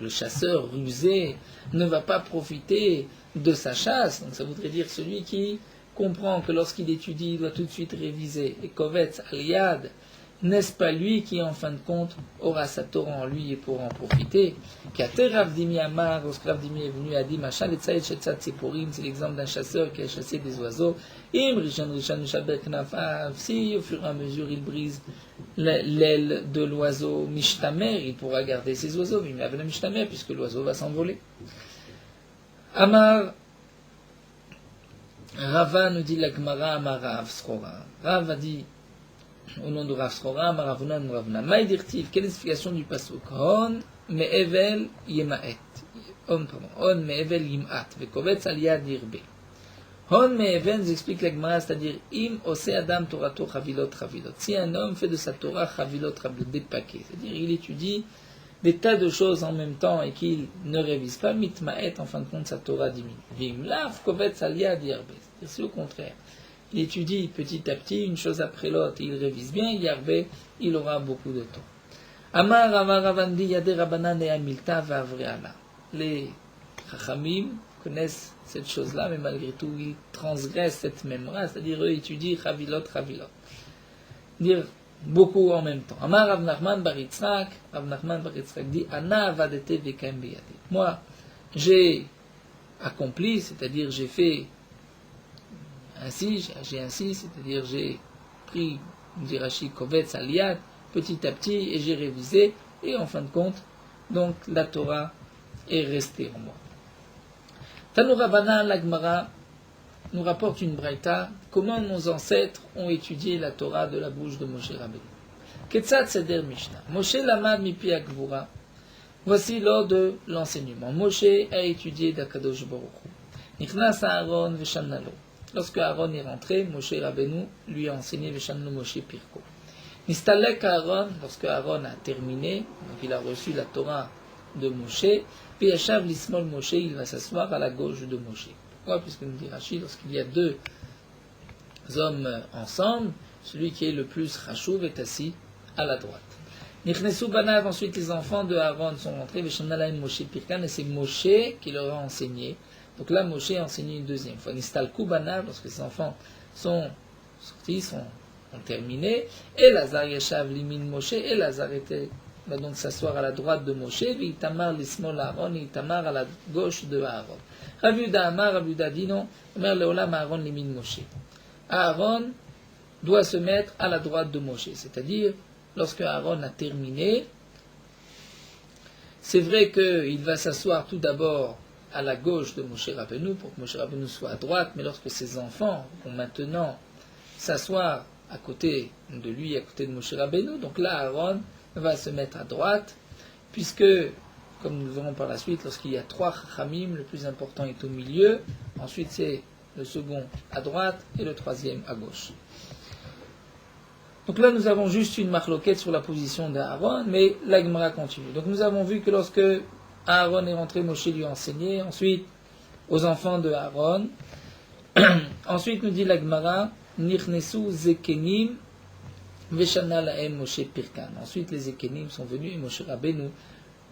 le chasseur rusé ne va pas profiter de sa chasse? Donc ça voudrait dire celui qui comprend que lorsqu'il étudie, il doit tout de suite réviser. Et Kovetz Aliyad, n'est-ce pas lui qui, en fin de compte, aura sa Torah en lui et pourra en profiter? Kater Rav Dimi Amar, lorsque Rav Dimi est venu, a dit Machan et Tsaïd Shetzat Tseporim, c'est l'exemple d'un chasseur qui a chassé des oiseaux. Im Rishan Mishaber Knafav, si au fur et à mesure il brise l'aile de l'oiseau Mishtamer, il pourra garder ses oiseaux, mais il avait le Mishtamer, puisque l'oiseau va s'envoler. Amar Rava nous dit la Gemara Amar Rav Srora. Rav a dit au nom de Rav Srora, Amar Ravunan Ravuna. Maïdirtiv, quelle est l'explication du pasuk? Hon me'evel yemaet. On me'evel yimat. Vekovetz aliyad yirbe. Hon me'evel, nous explique la Gemara, c'est-à-dire im ose adam torato chavilot chavilot. Si un homme fait de sa Torah chavilot chavilot, des paquets, c'est-à-dire il étudie des tas de choses en même temps et qu'il ne révise pas, mitmaet, en fin de compte, sa Torah diminue. Vim lav kovetz aliyad yirbe. C'est au contraire. Il étudie petit à petit, une chose après l'autre, il révise bien, Yarbé, il aura beaucoup de temps. Amar Ravandi Yade Rabanan et Amilta Vavreala. Les Chachamim connaissent cette chose-là, mais malgré tout, ils transgressent cette même race, c'est-à-dire eux étudient Chavilot. Dire beaucoup en même temps. Amar Rav Nachman Bar Yitzhak dit Ana Avadete Vekaim Beyade. Moi, j'ai accompli, c'est-à-dire j'ai fait ainsi, c'est-à-dire j'ai pris, Rashi Kovetz Aliyad, petit à petit, et j'ai révisé, et en fin de compte, donc la Torah est restée en moi. Tanoura Banan, la Gemara, nous rapporte une braïta, comment nos ancêtres ont étudié la Torah de la bouche de Moshe Rabbeinu. Ketzat Seder Mishnah. Moshe Lamad Mipi Agvura. Voici lors de l'enseignement. Moshe a étudié d'Akadosh Baruch Hu. Nichnas Aaron Veshanalo. Lorsque Aaron est rentré, Moshe Rabbeinu lui a enseigné Veshanlo Moshe Pirko. Nistalek Aaron, lorsque Aaron a terminé, donc il a reçu la Torah de Moshe, puis Yashav Lismol Moshe, il va s'asseoir à la gauche de Moshe. Pourquoi? Puisque nous dit Rashi, lorsqu'il y a deux hommes ensemble, celui qui est le plus Chachouv est assis à la droite. Nichnesu Banav, ensuite les enfants de Aaron sont rentrés, Veshanalaim Moshe Pirkan, et c'est Moshe qui leur a enseigné. Donc là, Moshe a enseigné une deuxième fois. Nistalku Banav, lorsque ses enfants sont sortis, ont terminé. Et Lazar Yeshav Limin Moshe, et Lazar va donc s'asseoir à la droite de Moshe, et Itamar l'Ismol Aaron, et Itamar à la gauche de Aaron. Rav Yehuda Amar, Rav Yehuda dit non, Omer Leolam Aaron Limin Moshe. Aaron doit se mettre à la droite de Moshe, c'est-à-dire, lorsque Aaron a terminé, c'est vrai qu'il va s'asseoir tout d'abord à la gauche de Moshe Rabbeinu, pour que Moshe Rabbeinu soit à droite, mais lorsque ses enfants vont maintenant s'asseoir à côté de lui, à côté de Moshe Rabbeinu, donc là Aaron va se mettre à droite, puisque, comme nous le verrons par la suite, lorsqu'il y a 3 Chachamim, le plus important est au milieu, ensuite c'est le second à droite et le troisième à gauche. Donc là nous avons juste une marloquette sur la position d'Aaron, mais la Gemara continue. Donc nous avons vu que lorsque Aaron est rentré, Moshe lui a enseigné, ensuite aux enfants de Aaron, ensuite nous dit la Gemara, Nirnesu Zekenim Veshana Laem Moshe Pirkan. Ensuite les Zekenim sont venus et Moshe Rabbeinu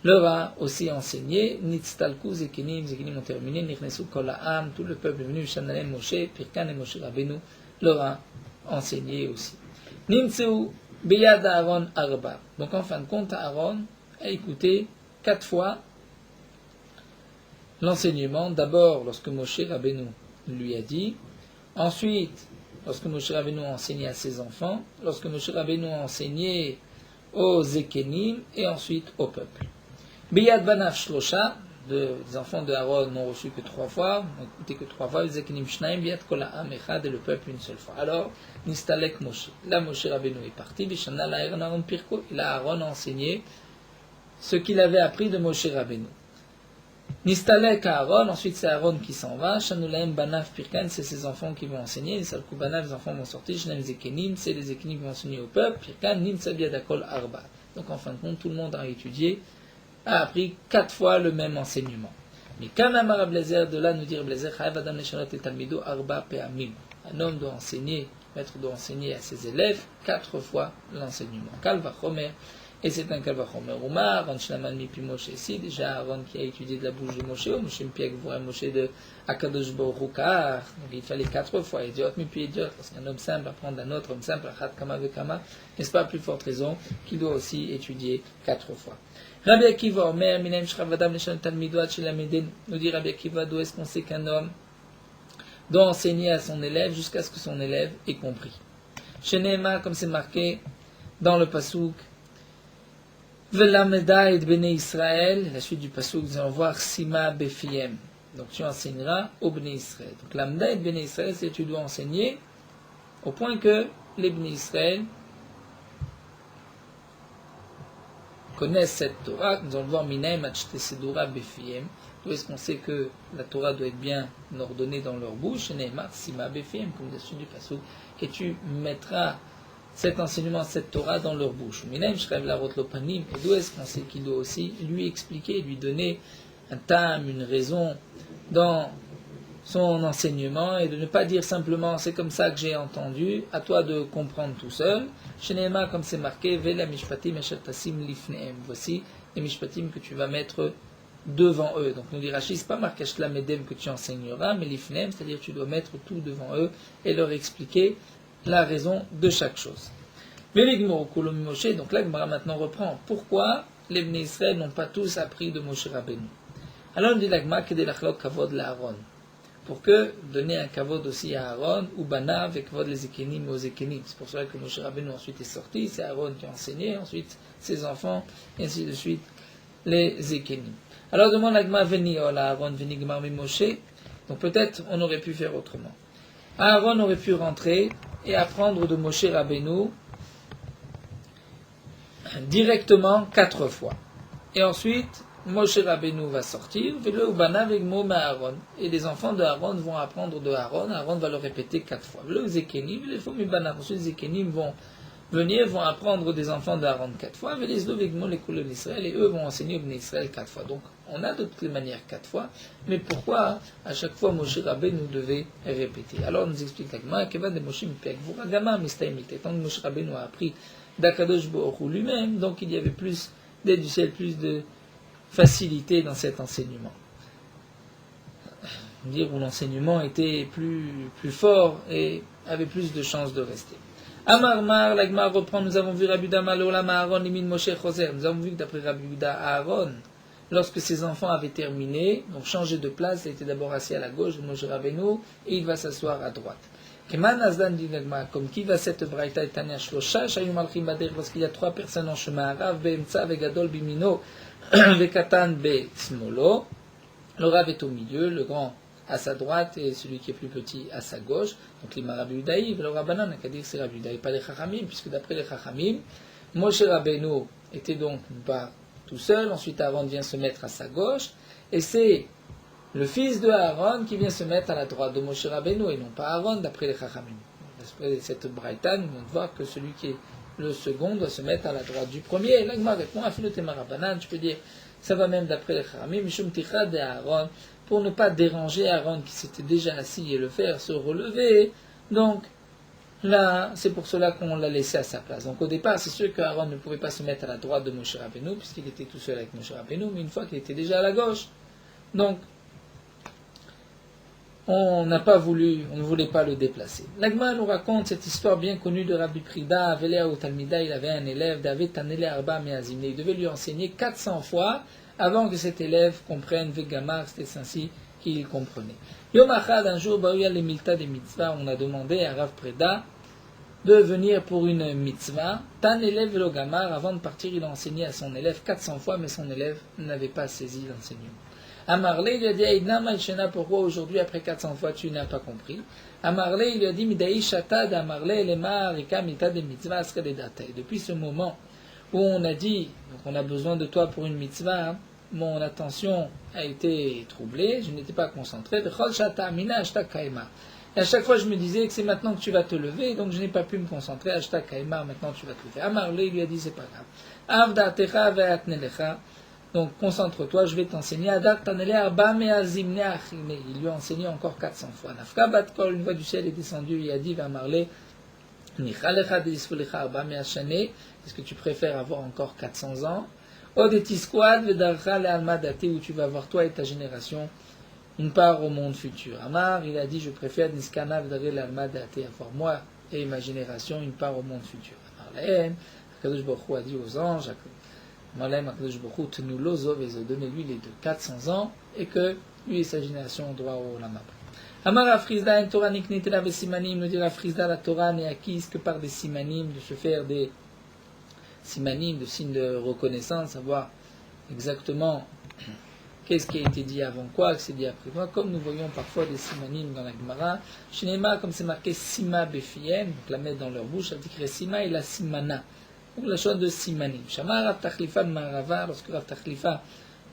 leur a aussi enseigné. Nitztalku Zekenim, Zekenim ont terminé. Nirnesu Kol Ha'am, tout le peuple est venu. Veshana Laem Moshe Pirkan et Moshe Rabbeinu leur a enseigné aussi. Nimtseu Beyad Aaron Arba. Donc en fin de compte, Aaron a écouté 4 fois l'enseignement. D'abord lorsque Moshe Rabbeinu lui a dit. Ensuite, lorsque Moshe Rabbeinu a enseigné à ses enfants, lorsque Moshe Rabbeinu a enseigné aux Zekenim, et ensuite au peuple. Biyad Banav Shlosha, les enfants de Aaron n'ont reçu que 3 fois, n'ont écouté que 3 fois, les Zekenim Shnaim, Biyad Kol Ha'am Echad, et le peuple une seule fois. Alors, Nistalek Moshe. Là, Moshe Rabbeinu est parti, Bishana La'eran Aaron Pirko, et là, Aaron a enseigné ce qu'il avait appris de Moshe Rabbeinu. Nistalek Aaron, ensuite c'est Aaron qui s'en va. Shanulaim Banav Pirkan, c'est ses enfants qui vont enseigner. Les Salkou Banav, les enfants vont sortir. Shnaim Zekenim, c'est les Zekenim qui vont enseigner au peuple. Pirkan, Nim Sabiadakol Arba. Donc en fin de compte, tout le monde a étudié, a appris 4 fois le même enseignement. Mais quand Amar Blazer, de là nous dire Blazer, Chayav Adam Leshanot et Talmido Arba Peamim. Un homme doit enseigner, maître doit enseigner à ses élèves 4 fois l'enseignement. Kalva Chomer. Et c'est un Kalvachomer Umar, Aaron Shlaman Mipi Moshe ici, déjà Aaron qui a étudié de la bouche de Moshe, Moshe Mpiak Vura Moshe de Akadosh Baruch Hu. Donc il fallait 4 fois, idiot, Mipi idiot, lorsqu'un homme simple apprend d'un autre homme simple, Achat Kama Vekama, n'est-ce pas à plus forte raison qu'il doit aussi étudier 4 fois. Rabbi Akiva Omer, Minaim Shravadam Leshan Talmidoat Shelameden, nous dit Rabbi Akiva, d'où est-ce qu'on sait qu'un homme doit enseigner à son élève jusqu'à ce que son élève ait compris. Chez Nehema, comme c'est marqué dans le Pasuk, Velameda et Bene Israël, la suite du passouk, nous allons voir Sima Befiem. Donc tu enseigneras au Bene Israël. Donc Lamda et Bene Israël, c'est que tu dois enseigner au point que les Bene Israël connaissent cette Torah. Nous allons voir Minaim Achete Sedura Befiem. D'où est-ce qu'on sait que la Torah doit être bien ordonnée dans leur bouche? Neymar Sima Befiem, comme la suite du passouk. Et tu mettras cet enseignement, cette Torah dans leur bouche. Et d'où est-ce qu'on sait qu'il doit aussi lui expliquer, lui donner un tam, une raison dans son enseignement et de ne pas dire simplement c'est comme ça que j'ai entendu, à toi de comprendre tout seul. Shenema, comme c'est marqué, Vela mishpatim asher tasim lifneem. Voici les mishpatim que tu vas mettre devant eux. Donc nous dit Rashi, c'est pas marqué Shlam Edem que tu enseigneras, mais lifneem, c'est-à-dire tu dois mettre tout devant eux et leur expliquer la raison de chaque chose. Donc là, Gemara maintenant reprend. Pourquoi les Bnei Israël n'ont pas tous appris de Moshe Rabbeinu? Alors on dit la Gemara Kedei lachlok kavod l'Aaron. Pour que donner un kavod aussi à Aaron, ou banav et kavod les Zekenim aux Zekenim. C'est pour cela que Moshe Rabbeinu ensuite est sorti, c'est Aaron qui a enseigné, ensuite ses enfants, et ainsi de suite les Zekenim. Alors demande la Gemara veni ol Aaron veni Gemar mi Moshe. Donc peut-être on aurait pu faire autrement. Aaron aurait pu rentrer et apprendre de Moshe Rabbeinu directement 4 fois. Et ensuite, Moshe Rabbeinu va sortir, et les enfants de Aaron vont apprendre de Aaron. Aaron va le répéter 4 fois. Ensuite, les Zekenim vont venir, vont apprendre des enfants d'Aaron 4 fois, et eux vont enseigner au Bnei Israël 4 fois. Donc, on a de toutes les manières 4 fois, mais pourquoi à chaque fois Moshe Rabbeinu devait répéter? Alors, on nous explique la Gemara, Kevan de Moshe Mipek, Vuragama Mistaimite, tant que Moshe Rabbeinu a appris d'Akadosh Baruch Hu lui-même, donc il y avait plus d'aide du ciel, plus de facilité dans cet enseignement. Dire où l'enseignement était plus fort et avait plus de chances de rester. Amar, l'Agmar reprend, nous avons vu Rabbi Yehuda Olam Aaron, Limin Moshe Choser. Nous avons vu que d'après Rabbi Yehuda, Aaron, lorsque ses enfants avaient terminé, donc changé de place, il était d'abord assis à la gauche de Moshe Rabbeinu, et il va s'asseoir à droite. Keman Azdan dit l'Agmar, comme qui va cette braïta et Tanya Shlosha, Shayum Alchim Bader, parce qu'il y a 3 personnes en chemin, Rav Be'emtsa, Vegadol Bimino, Vekatan Be'smolo. Le Rav est au milieu, le grand à sa droite et celui qui est plus petit à sa gauche. Donc les Rabbi Yudaï, le Rabbanan n'a qu'à dire que c'est Rabbi Yudaï, pas les Chachamim, puisque d'après les Chachamim, Moshe Rabbeinu était donc pas tout seul, ensuite Aaron vient se mettre à sa gauche, et c'est le fils de Aaron qui vient se mettre à la droite de Moshe Rabbeinu, et non pas Aaron, d'après les Chachamim. D'après cette braïta, nous allons voir que celui qui est le second doit se mettre à la droite du premier. Et l'Agma répond, Afilotema Rabbanan, tu peux dire, ça va même d'après les Chachamim, Mishum Tichad de Aaron, pour ne pas déranger Aaron qui s'était déjà assis et le faire se relever. Donc là, c'est pour cela qu'on l'a laissé à sa place. Donc au départ, c'est sûr qu'Aaron ne pouvait pas se mettre à la droite de Moshe Rabbeinu, puisqu'il était tout seul avec Moshe Rabbeinu, mais une fois qu'il était déjà à la gauche. Donc, on ne voulait pas le déplacer. L'Agma nous raconte cette histoire bien connue de Rabbi Prida, Avelea ou Talmida, il avait un élève, David Tanele Arba Meazimne, il devait lui enseigner 400 fois, avant que cet élève comprenne Vegamar, c'était ainsi qu'il comprenait. Yom Achad, un jour, Baruya le Milta des mitzvahs, on a demandé à Rav Preda de venir pour une mitzvah. Tan élève le Gamar, avant de partir, il a enseigné à son élève 400 fois, mais son élève n'avait pas saisi l'enseignement. Amarle, il lui a dit, Aïdna Maïchena, pourquoi aujourd'hui, après 400 fois, tu n'as pas compris? Amarle, il lui a dit, Midaï Shatad, Amarle, Lema, Rika, Mita de mitzvah, Asrededate. Depuis ce moment où on a dit, donc on a besoin de toi pour une mitzvah, mon attention a été troublée, je n'étais pas concentré. Et à chaque fois, je me disais que c'est maintenant que tu vas te lever, donc je n'ai pas pu me concentrer. Hashtag Kaimar, maintenant tu vas te lever. Amarle, il lui a dit, c'est pas grave. Donc concentre-toi, je vais t'enseigner. Il lui a enseigné encore 400 fois. Une voix du ciel est descendue, il a dit, Amarle, est-ce que tu préfères avoir encore 400 ans? Où tu vas voir toi et ta génération une part au monde futur. Amar, il a dit, je préfère Niskana avoir moi et ma génération une part au monde futur. Amar Lahem, Akadosh Baruch Hu a dit aux anges, Malem Akadosh Baruch Hu tenu l'ozov et donnez-lui les 400 ans et que lui et sa génération ont droit au Lamab. Amar Afrizda, une Torah niknetela besimanim, nous dit Afrizda, la Torah n'est acquise que par des simanim, de se faire des simanim, de signes de reconnaissance, savoir exactement qu'est-ce qui a été dit avant quoi, que c'est dit après quoi, comme nous voyons parfois des simanim dans la Gemara. Shinema, comme c'est marqué sima befiem, donc la mettre dans leur bouche, ça dit que sima et la simana. Donc la chose de simanim. Shamar Rav Tachlifa de Marava, lorsque Rav Tachlifa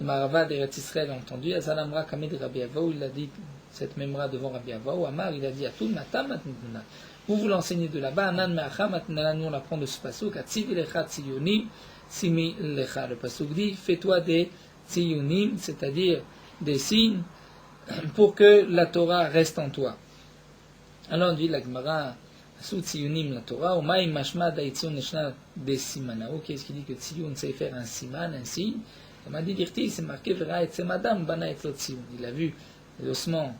de Marava d'Eretz Israël a entendu, Azalamra Kamed Rabbi Avaou, il a dit cette memra devant Rabbi Avaou, Amar, il a dit à tout, Matam, vous l'enseignez de là-bas, Anan Me'acha, maintenant nous on apprend de ce pasuk, Atziv Lecha Tziyonim, Simi Lecha. Le pasuk dit, fais-toi des Tziyunim, c'est-à-dire des signes, pour que la Torah reste en toi. Alors on dit la Gemara, Asu Tziyunim la Torah, ou Maïm Mashma Daitzion Neshna des Simanao, qu'est-ce qui dit que Tziyun c'est faire un siman, un signe? Comme a dit Dirti, c'est marqué Vera et Tzemadam, Bana et Tziyun. Il a vu l'ossement,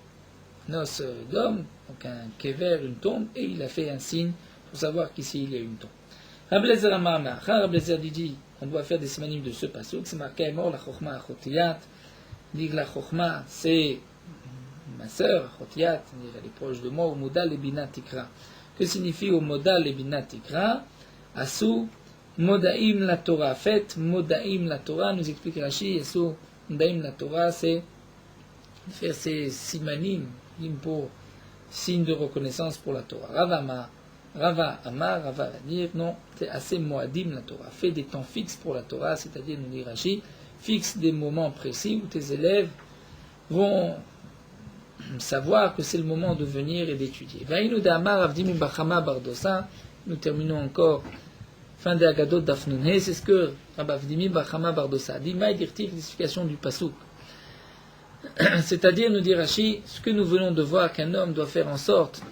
nos d'homme, donc un kever, une tombe, et il a fait un signe pour savoir qu'ici il y a une tombe. Rablezer Amar, Rablezer dit, on doit faire des simanim de ce pasuk, c'est marqué mort la chokma achotiyat, dit que la chokma c'est ma sœur achotiyat, elle est proche de moi, au moda lebina tikra. Que signifie au moda lebina tikra? Asu modaim la Torah. Faites modaim la Torah, nous explique Rashi, asu modaim la Torah, c'est faire ces simanim pour signe de reconnaissance pour la Torah. Rava Amar, Rava va dire, non, c'est assez moadim la Torah. Fais des temps fixes pour la Torah, c'est-à-dire, nous dit Rashi, fixe des moments précis où tes élèves vont savoir que c'est le moment de venir et d'étudier. Vaïnou d'Amar, Avdim Bachama Bardosa, nous terminons encore, fin de Agadot d'Afnunhe, c'est ce que Rabbi Avdim Bachama Bardosa dit, Maïdirtif, l'explication du Pasuk. C'est-à-dire, nous dit Rashi, ce que nous venons de voir qu'un homme doit faire en sorte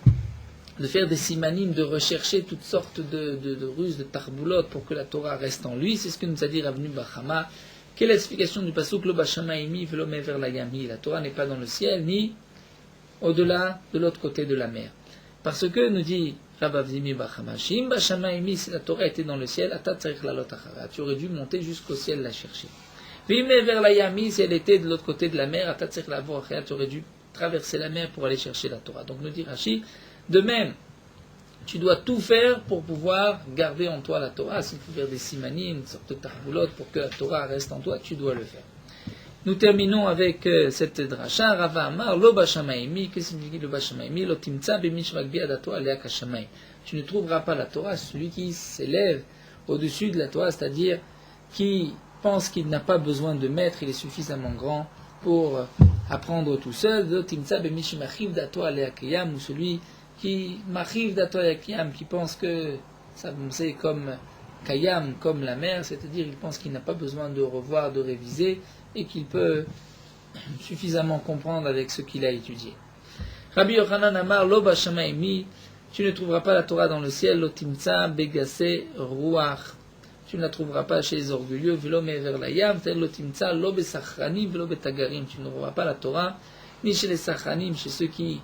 de faire des simanim, de rechercher toutes sortes de ruses, de tarboulotes pour que la Torah reste en lui, c'est ce que nous a dit Ravnu Bachama. Quelle est l'explication du pasuk Lo bashamaimi velo mever la yami? La Torah n'est pas dans le ciel, ni au-delà, de l'autre côté de la mer. Parce que, nous dit Rav Avzimi Bachamashim, Bashamaimi, si la Torah était dans le ciel, Ata Tzarich Lalot Achara, tu aurais dû monter jusqu'au ciel la chercher. Vime vers la Yami, si elle était de l'autre côté de la mer, Ata Tzarich Lavor Achara, tu aurais dû traverser la mer pour aller chercher la Torah. Donc nous dit Rashi, de même, tu dois tout faire pour pouvoir garder en toi la Torah. S'il faut faire des simanim, une sorte de tarboulot pour que la Torah reste en toi, tu dois le faire. Nous terminons avec cette dracha. Rava Amar, lo bashamaimi, qu'est-ce que signifie le bashamaimi? Lo timtsa b'mishmak bi'adato alea kashamay. Tu ne trouveras pas la Torah, celui qui s'élève au-dessus de la Torah, c'est-à-dire qui pense qu'il n'a pas besoin de maître, il est suffisamment grand pour apprendre tout seul. Lo timtsa b'mishmachiv dato alea kiyam, ou celui qui m'arrive dato alea kiyam, qui pense que ça c'est comme kayam, comme la mer, c'est-à-dire il pense qu'il n'a pas besoin de revoir, de réviser, et qu'il peut suffisamment comprendre avec ce qu'il a étudié. Rabbi Yochanan Amar, lo bashamaimi, tu ne trouveras pas la Torah dans le ciel, lo timtsa begase ruach, tu ne la trouveras pas chez les orgueilleux, velo mever la yam, tel lo timtsa lo besachranim, velo betagarim, tu ne trouveras pas la Torah, ni chez les sachranim, chez ceux qui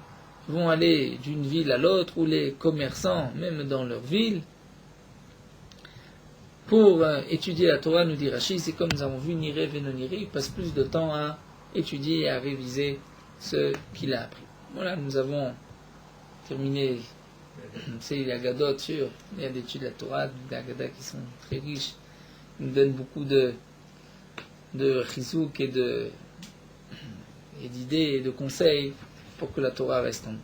vont aller d'une ville à l'autre, ou les commerçants, même dans leur ville. Pour étudier la Torah, nous dit Rashi, c'est comme nous avons vu Niré Venoniré, il passe plus de temps à étudier et à réviser ce qu'il a appris. Voilà, nous avons terminé les Agadot sur les d'études de la Torah, des Agadas qui sont très riches, qui nous donnent beaucoup de chizouk et d'idées et de conseils pour que la Torah reste en nous.